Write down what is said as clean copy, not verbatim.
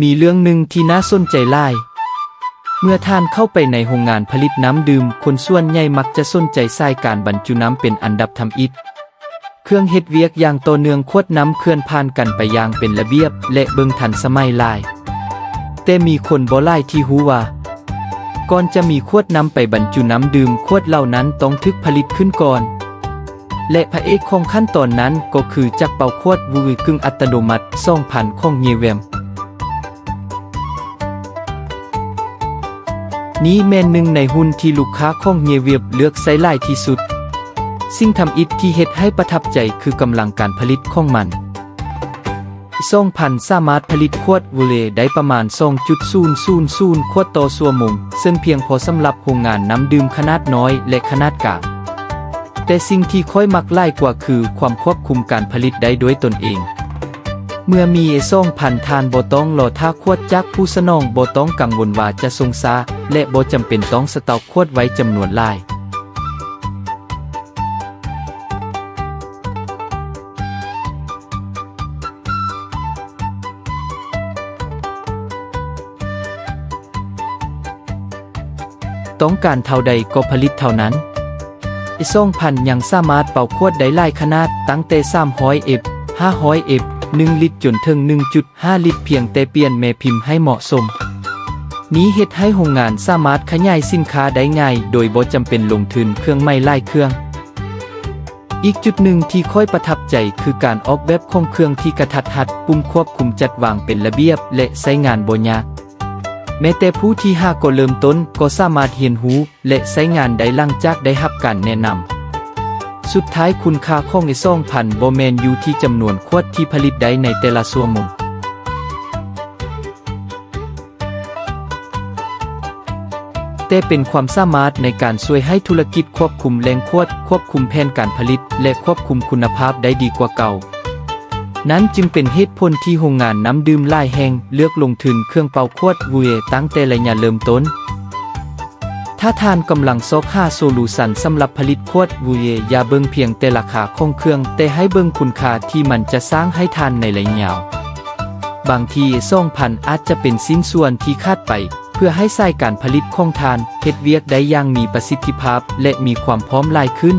มีเรื่องหนึ่งที่น่าสนใจหลายเมื่อท่านเข้าไปในโรงงานผลิตน้ำดื่มคนส่วนใหญ่มักจะสนใจสายการบรรจุน้ำเป็นอันดับทำอิฐเครื่องเฮ็ดเวียกอย่างต่อเนื่องขวดน้ำเคลื่อนผ่านกันไปอย่างเป็นระเบียบและเบิ่งทันสมัยหลายแต่มีคนบ่หลายที่รู้ว่าก่อนจะมีขวดน้ำไปบรรจุน้ำดื่มขวดเหล่านั้นต้องถูกผลิตขึ้นก่อนและพระเอกของขั้นตอนนั้นก็คือจักรเป่าขวดวูกึ่งอัตโนมัติ2000ของเยเวมนี้แม่นหนึ่งในหุ้นที่ลูกค้าของเยเวียบเลือกใช้หลายที่สุดสิ่งทำอิฐที่เฮ็ดให้ประทับใจคือกำลังการผลิตของมัน2000สามารถผลิตขวดวูเลได้ประมาณ 2.000 ขวดต่อชั่วโมงซึ่งเพียงพอสำหรับโรงงานน้ำดื่มขนาดน้อยและขนาดกลางแต่สิ่งที่ค่อยมักหลายกว่าคือความควบคุมการผลิตได้ด้วยตนเองเมื่อมี2,000ทานบ่ต้องรอท่าขวดจากผู้สนองบ่ต้องกังวลว่าจะส่งช้าและบ่จำเป็นต้องสต็อกขวดไว้จำนวนหลายต้องการเท่าใดก็ผลิตเท่านั้น2,000ยังสามารถเป่าขวดได้หลายขนาดตั้งแต่300 f 500 f 1 ลิตรจนถึง 1.5 ลิตรเพียงแต่เปลี่ยนแม่พิมพ์ให้เหมาะสมนี้เฮ็ดให้โรงงานสามารถขยายสินค้าได้ง่ายโดยบ่จำเป็นลงทุนเครื่องใหม่หลายเครื่องอีกจุดหนึ่งที่ค่อยประทับใจคือการออกแบบของเครื่องที่กระทัดรัดปุ่มควบคุมจัดวางเป็นระเบียบและใช้งานบ่ยากแม้แต่ผู้ที่หาก็เริ่มต้นก็สามารถเรียนรู้และใช้งานได้หลังจากได้รับการแนะนำสุดท้ายคุณค่าของ2,000บ่แม่นอยู่ที่จำนวนขวดที่ผลิตได้ในแต่ละชั่วโมงแต่เป็นความสามารถในการช่วยให้ธุรกิจควบคุมแรงขวดควบคุมแผนการผลิตและควบคุมคุณภาพได้ดีกว่าเก่านั้นจึงเป็นเหตุผลที่โรงงานน้ำดื่มหลายแห่งเลือกลงทุนเครื่องเป่าขวดวูเอตั้งแต่ระยะเริ่มต้นถ้าท่านกำลังซอกหาโซลูชันสำหรับผลิตขวดวูเออย่าเบิ่งเพียงแต่ราคาของเครื่องแต่ให้เบิ่งคุณค่าที่มันจะสร้างให้ท่านในระยะยาวบางที2,000อาจจะเป็นสิ้นส่วนที่ขาดไปเพื่อให้สายการผลิตของท่านเฮ็ดเวียกได้อย่างมีประสิทธิภาพและมีความพร้อมหลายขึ้น